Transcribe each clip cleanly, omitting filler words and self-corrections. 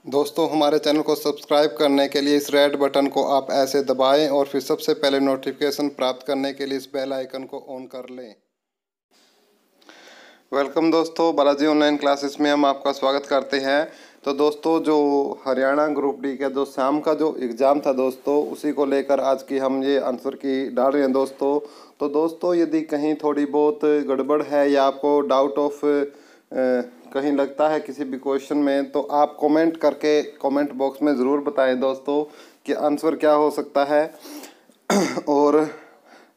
दोस्तों हमारे चैनल को सब्सक्राइब करने के लिए इस रेड बटन को आप ऐसे दबाएं और फिर सबसे पहले नोटिफिकेशन प्राप्त करने के लिए इस बेल आइकन को ऑन कर लें। वेलकम दोस्तों, बालाजी ऑनलाइन क्लासेस में हम आपका स्वागत करते हैं। तो दोस्तों जो हरियाणा ग्रुप डी का जो शाम का जो एग्ज़ाम था दोस्तों, उसी को लेकर आज की हम ये आंसर की डाल रहे हैं दोस्तों। तो दोस्तों यदि कहीं थोड़ी बहुत गड़बड़ है या आपको डाउट ऑफ कहीं लगता है किसी भी क्वेश्चन में, तो आप कमेंट करके कमेंट बॉक्स में ज़रूर बताएं दोस्तों कि आंसर क्या हो सकता है। और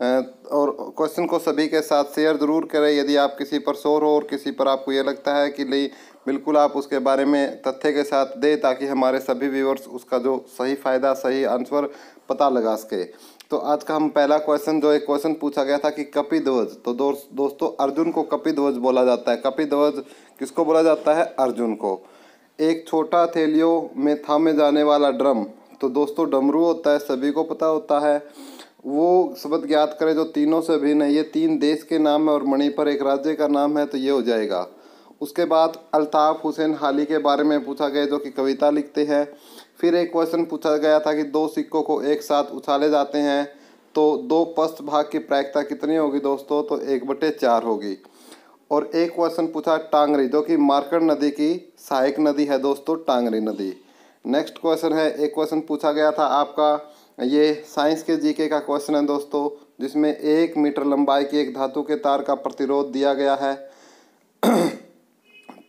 क्वेश्चन को सभी के साथ शेयर ज़रूर करें यदि आप किसी पर श्योर हो और किसी पर आपको ये लगता है कि नहीं, बिल्कुल आप उसके बारे में तथ्य के साथ दें ताकि हमारे सभी व्यूअर्स उसका जो सही फ़ायदा सही आंसर पता लगा सके। तो आज का हम पहला क्वेश्चन जो एक क्वेश्चन पूछा गया था कि कपिध्वज, तो दोस्तों अर्जुन को कपिध्वज बोला जाता है। कपिध्वज किसको बोला जाता है? अर्जुन को। एक छोटा थैलियों में थामे जाने वाला ड्रम, तो दोस्तों डमरू होता है, सभी को पता होता है। वो शब्द ज्ञात करें जो तीनों से भिन्न है। ये तीन देश के नाम है और मणिपुर एक राज्य का नाम है, तो ये हो जाएगा। उसके बाद अल्ताफ हुसैन हाली के बारे में पूछा गया जो कि कविता लिखते हैं। फिर एक क्वेश्चन पूछा गया था कि दो सिक्कों को एक साथ उछाले जाते हैं तो दो पश्च भाग की प्रायिकता कितनी होगी दोस्तों? तो 1/4 होगी। और एक क्वेश्चन पूछा टांगरी, जो कि मार्कंड नदी की सहायक नदी है दोस्तों, टांगरी नदी। नेक्स्ट क्वेश्चन है, एक क्वेश्चन पूछा गया था आपका, ये साइंस के जीके का क्वेश्चन है दोस्तों, जिसमें 1 मीटर लंबाई की एक धातु के तार का प्रतिरोध दिया गया है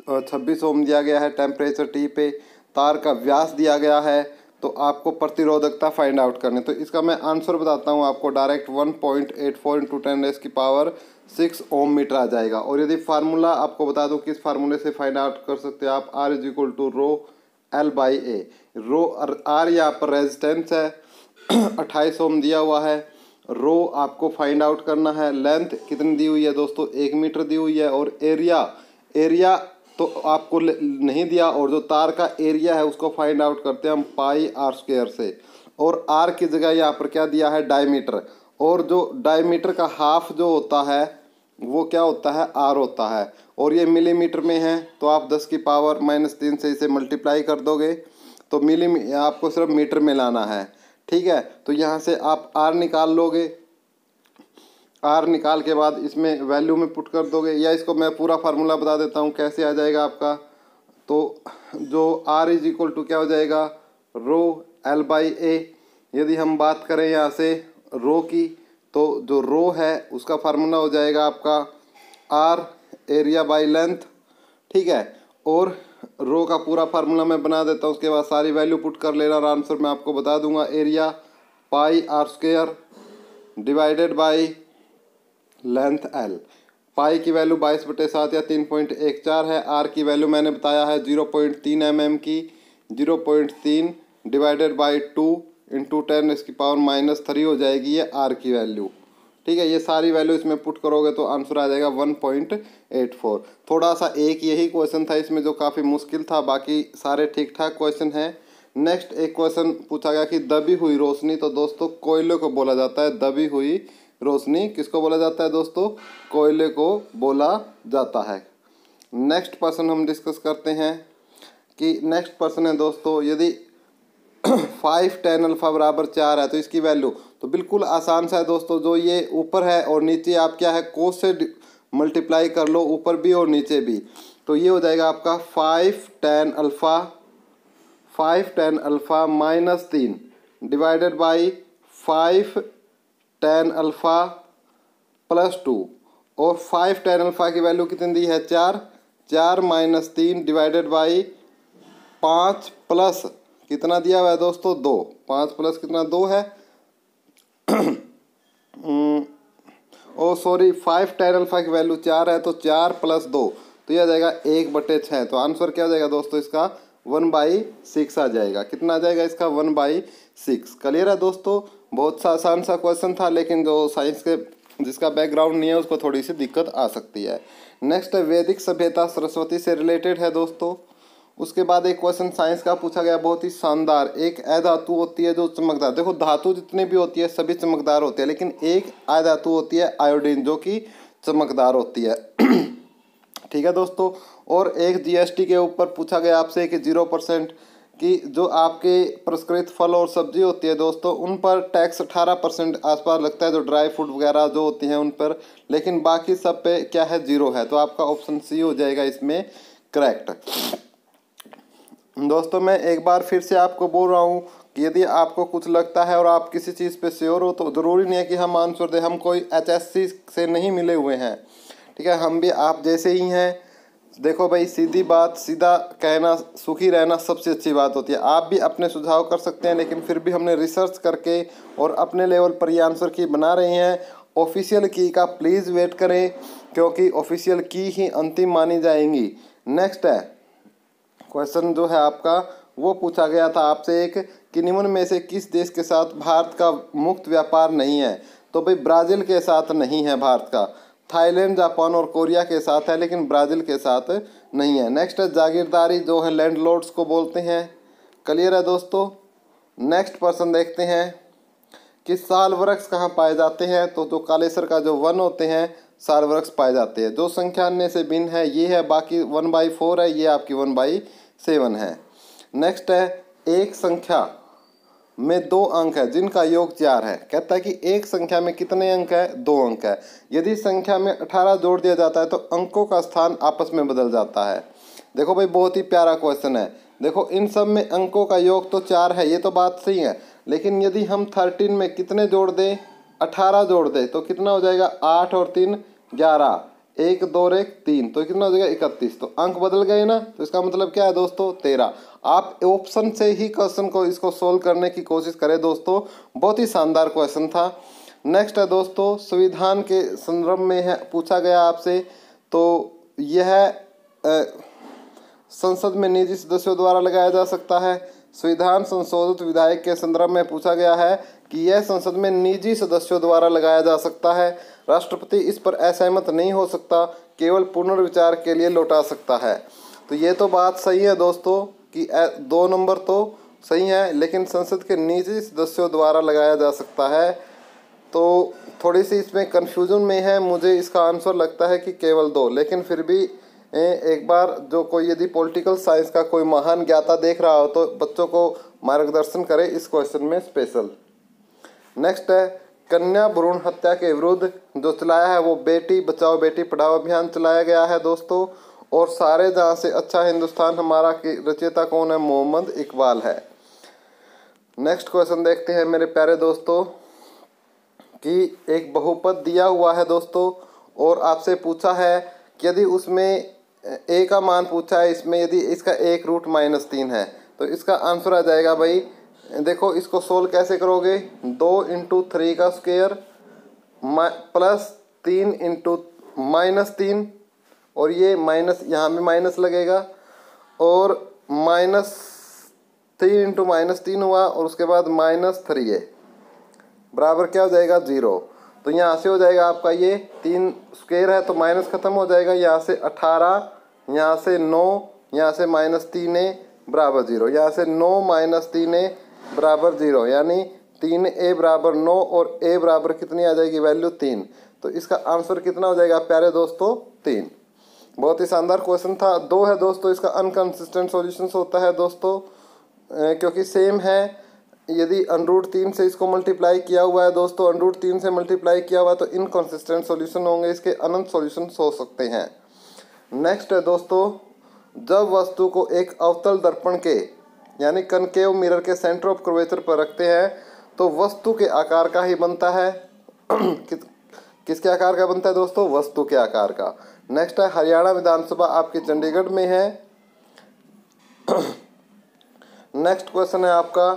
26 ओम दिया गया है। टेम्परेचर टी पे तार का व्यास दिया गया है, तो आपको प्रतिरोधकता फाइंड आउट करनी। तो इसका मैं आंसर बताता हूँ आपको, डायरेक्ट 1.84 × 10⁻⁶ ओम मीटर आ जाएगा। और यदि फार्मूला आपको बता दूँ किस फार्मूले से फाइंड आउट कर सकते हैं आप, R = ρ/L/A। रो R यहाँ पर रेजिस्टेंस है 28 ओम दिया हुआ है। रो आपको फाइंड आउट करना है। लेंथ कितनी दी हुई है दोस्तों? 1 मीटर दी हुई है। और एरिया तो आपको नहीं दिया, और जो तार का एरिया है उसको फाइंड आउट करते हैं हम πr² से। और r की जगह यहाँ पर क्या दिया है? डायमीटर। और जो डायमीटर का हाफ जो होता है वो क्या होता है? r होता है। और ये मिलीमीटर में है, तो आप 10⁻³ से इसे मल्टीप्लाई कर दोगे तो आपको सिर्फ मीटर में लाना है, ठीक है। तो यहाँ से आप r निकाल लोगे, R निकाल के बाद इसमें वैल्यू में पुट कर दोगे, या इसको मैं पूरा फार्मूला बता देता हूँ कैसे आ जाएगा आपका। तो जो R = क्या हो जाएगा? ρ/L/A। यदि हम बात करें यहाँ से रो की, तो जो रो है उसका फार्मूला हो जाएगा आपका R area/लेंथ, ठीक है। और रो का पूरा फार्मूला मैं बना देता हूँ, उसके बाद सारी वैल्यू पुट कर लेना, आंसर मैं आपको बता दूंगा। Area πr² divided by length L। पाई की वैल्यू 22/7 या 3.14 है। R की वैल्यू मैंने बताया है 0.3 mm की, 0.3 डिवाइडेड बाई 2 × 10⁻³ हो जाएगी ये R की वैल्यू, ठीक है। ये सारी वैल्यू इसमें पुट करोगे तो आंसर आ जाएगा 1.84। थोड़ा सा एक यही क्वेश्चन था इसमें जो काफ़ी मुश्किल था, बाकी सारे ठीक ठाक क्वेश्चन हैं। नेक्स्ट एक क्वेश्चन पूछा गया कि दबी हुई रोशनी, तो दोस्तों कोयले को बोला जाता है दबी हुई रोशनी। किसको बोला जाता है दोस्तों? कोयले को बोला जाता है। नेक्स्ट पर्सन हम डिस्कस करते हैं कि नेक्स्ट पर्सन है दोस्तों, यदि 5 tan α = 4 है तो इसकी वैल्यू, तो बिल्कुल आसान सा है दोस्तों। जो ये ऊपर है और नीचे आप क्या है कोस से मल्टीप्लाई कर लो, ऊपर भी और नीचे भी, तो ये हो जाएगा आपका 5 tan α -3 डिवाइडेड बाई 5 tan α + 2। और 5 tan α की वैल्यू कितनी दी है? 4 3 डिवाइडेड बाई 5 प्लस कितना दिया हुआ है दोस्तों? 2। 5 प्लस कितना? 2 है। ओ सॉरी, 5 tan α की वैल्यू 4 है, तो 4 + 2, तो यह आ जाएगा 1/6। तो आंसर क्या हो जाएगा दोस्तों? इसका 1/6 आ जाएगा। कितना आ जाएगा इसका? 1/6। क्लियर है दोस्तों? बहुत सा आसान सा क्वेश्चन था, लेकिन जो साइंस के जिसका बैकग्राउंड नहीं है उसको थोड़ी सी दिक्कत आ सकती है। नेक्स्ट वैदिक सभ्यता सरस्वती से रिलेटेड है दोस्तों। उसके बाद एक क्वेश्चन साइंस का पूछा गया बहुत ही शानदार। एक अधातु होती है जो चमकदार, देखो धातु जितनी भी होती है सभी चमकदार होती है, लेकिन एक अधातु होती है आयोडीन जो कि चमकदार होती है ठीक है दोस्तों। और एक जीएसटी के ऊपर पूछा गया आपसे कि 0% कि जो आपके प्रसंस्कृत फल और सब्जी होती है दोस्तों, उन पर टैक्स 18% आसपास लगता है, जो ड्राई फ्रूट वगैरह जो होती हैं उन पर, लेकिन बाकी सब पे क्या है, 0 है। तो आपका ऑप्शन सी हो जाएगा इसमें करेक्ट। दोस्तों मैं एक बार फिर से आपको बोल रहा हूँ कि यदि आपको कुछ लगता है और आप किसी चीज़ पे श्योर हो तो ज़रूरी नहीं है कि हम आंसर दें। हम कोई HSC से नहीं मिले हुए हैं, ठीक है, हम भी आप जैसे ही हैं। देखो भाई, सीधी बात, सीधा कहना, सुखी रहना सबसे अच्छी बात होती है। आप भी अपने सुझाव कर सकते हैं, लेकिन फिर भी हमने रिसर्च करके और अपने लेवल पर ये आंसर की बना रहे हैं। ऑफिशियल की का प्लीज़ वेट करें, क्योंकि ऑफिशियल की ही अंतिम मानी जाएंगी। नेक्स्ट है क्वेश्चन जो है आपका, वो पूछा गया था आपसे एक कि निम्न में से किस देश के साथ भारत का मुक्त व्यापार नहीं है। तो भाई ब्राज़ील के साथ नहीं है भारत का, थाईलैंड, जापान और कोरिया के साथ है, लेकिन ब्राज़ील के साथ नहीं है। नेक्स्ट है जागीरदारी, जो है लैंडलॉर्ड्स को बोलते हैं। क्लियर है दोस्तों। नेक्स्ट पर्सन देखते हैं कि साल वृक्ष कहाँ पाए जाते हैं। तो जो कालेसर का जो वन होते हैं, साल वृक्ष पाए जाते हैं। जो संख्या अन्य से भिन्न है ये है, बाकी 1/4 है, ये आपकी 1/7 है। नेक्स्ट है एक संख्या में 2 अंक है जिनका योग 4 है। कहता है कि एक संख्या में कितने अंक है, 2 अंक है। यदि संख्या में 18 जोड़ दिया जाता है तो अंकों का स्थान आपस में बदल जाता है। देखो भाई, बहुत ही प्यारा क्वेश्चन है। देखो इन सब में अंकों का योग तो 4 है, ये तो बात सही है, लेकिन यदि हम 13 में कितने जोड़ दें, 18 जोड़ दें, तो कितना हो जाएगा, 8 और 3 11, 1 2 और 1 3, तो कितना हो जाएगा, 31। तो अंक बदल गए ना, तो इसका मतलब क्या है दोस्तों, 13। आप ऑप्शन से ही क्वेश्चन को इसको सोल्व करने की कोशिश करें दोस्तों, बहुत ही शानदार क्वेश्चन था। नेक्स्ट है दोस्तों, संविधान के संदर्भ में है पूछा गया आपसे। तो यह संसद में निजी सदस्यों द्वारा लगाया जा सकता है। संविधान संशोधित विधेयक के संदर्भ में पूछा गया है कि यह संसद में निजी सदस्यों द्वारा लगाया जा सकता है। राष्ट्रपति इस पर असहमत नहीं हो सकता, केवल पुनर्विचार के लिए लौटा सकता है। तो ये तो बात सही है दोस्तों कि 2 नंबर तो सही है, लेकिन संसद के निजी सदस्यों द्वारा लगाया जा सकता है। तो थोड़ी सी इसमें कन्फ्यूजन में है, मुझे इसका आंसर लगता है कि केवल 2, लेकिन फिर भी एक बार जो कोई यदि पॉलिटिकल साइंस का कोई महान ज्ञाता देख रहा हो तो बच्चों को मार्गदर्शन करे इस क्वेश्चन में स्पेशल। नेक्स्ट है कन्या भ्रूण हत्या के विरुद्ध जो चलाया है वो बेटी बचाओ बेटी पढ़ाओ अभियान चलाया गया है दोस्तों। और सारे जहाँ से अच्छा हिंदुस्तान हमारा की रचयिता कौन है, मोहम्मद इकबाल है। नेक्स्ट क्वेश्चन देखते हैं मेरे प्यारे दोस्तों कि एक बहुपद दिया हुआ है दोस्तों, और आपसे पूछा है कि यदि उसमें a का मान पूछा है, इसमें यदि इसका 1 रूट -3 है तो इसका आंसर आ जाएगा भाई। देखो इसको सोल्व कैसे करोगे, 2 × 3 का स्क्वायर प्लस 3 × -3, और ये माइनस यहाँ भी माइनस लगेगा, और -3 × -3 हुआ, और उसके बाद -3 है बराबर क्या हो जाएगा, 0। तो यहाँ से हो जाएगा आपका ये 3 स्क्वायर है तो माइनस खत्म हो जाएगा, यहाँ से 18, यहाँ से 9, यहाँ से -3a बराबर 0, यहाँ से 9 - 3a बराबर 0, यानी 3a बराबर 9 और a बराबर कितनी आ जाएगी वैल्यू 3। तो इसका आंसर कितना हो जाएगा प्यारे दोस्तों, 3। बहुत ही शानदार क्वेश्चन था। 2 है दोस्तों, इसका अनकंसिस्टेंट सॉल्यूशंस होता है दोस्तों, क्योंकि सेम है। यदि √3 से इसको मल्टीप्लाई किया हुआ है दोस्तों, √3 से मल्टीप्लाई किया हुआ है तो इनकंसिस्टेंट सॉल्यूशन होंगे, इसके अनंत सॉल्यूशंस हो सकते हैं। नेक्स्ट है दोस्तों, जब वस्तु को एक अवतल दर्पण के यानी कनकेव मिरर के सेंटर ऑफ कर्वेचर पर रखते हैं तो वस्तु के आकार का ही बनता है। किसके आकार का बनता है दोस्तों, वस्तु के आकार का। नेक्स्ट है हरियाणा विधानसभा आपकी चंडीगढ़ में है। नेक्स्ट क्वेश्चन है आपका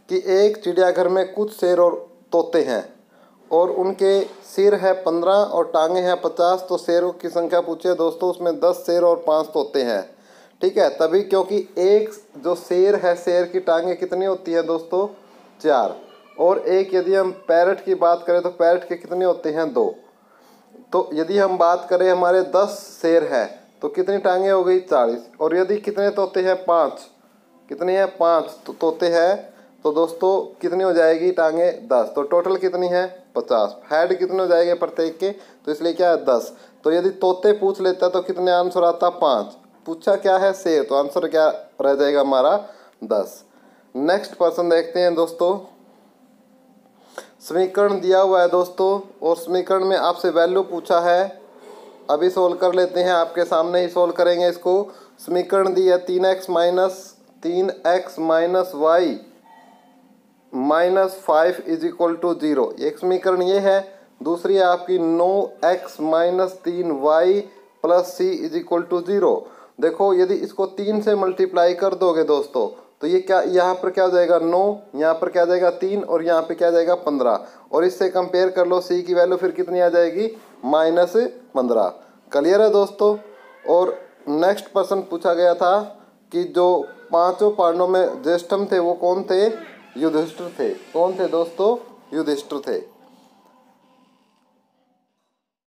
कि एक चिड़ियाघर में कुछ शेर और तोते हैं और उनके सिर है 15 और टांगे हैं 50, तो शेरों की संख्या पूछे दोस्तों, उसमें 10 शेर और 5 तोते हैं। ठीक है, तभी क्योंकि एक जो शेर है, शेर की टांगे कितनी होती है दोस्तों, 4, और एक यदि हम पैरट की बात करें तो पैरट के कितने होते हैं, 2। तो यदि हम बात करें हमारे 10 शेर है तो कितनी टांगे हो गई, 40, और यदि कितने तोते हैं, 5, कितनी है, 5 तो तोते हैं, तो दोस्तों कितनी हो जाएगी टांगे, 10। तो टोटल कितनी है, 50। हेड कितने हो जाएंगे प्रत्येक के, तो इसलिए क्या है, 10। तो यदि तोते पूछ लेता तो कितने आंसर आता, 5। पूछा क्या है, शेर, तो आंसर क्या रह जाएगा हमारा, 10। नेक्स्ट प्रश्न देखते हैं दोस्तों। समीकरण दिया हुआ है दोस्तों और समीकरण में आपसे वैल्यू पूछा है। अभी सोल्व कर लेते हैं, आपके सामने ही सोल्व करेंगे इसको। समीकरण दी है 3x minus Y minus 5 is equal to 0। एक समीकरण ये है। दूसरी है आपकी 9x minus 3y plus C is equal to 0। देखो यदि इसको 3 से मल्टीप्लाई कर दोगे दोस्तों तो ये क्या, यहाँ पर क्या हो जाएगा 9, यहाँ पर क्या जाएगा 3 और यहाँ पे क्या जाएगा 15। और इससे कंपेयर कर लो, सी की वैल्यू फिर कितनी आ जाएगी -15। क्लियर है दोस्तों। और नेक्स्ट प्रश्न पूछा गया था कि जो 5 पांडवों में ज्येष्ठम थे वो कौन थे? युधिष्ठिर थे। कौन थे दोस्तों? युधिष्ठिर थे।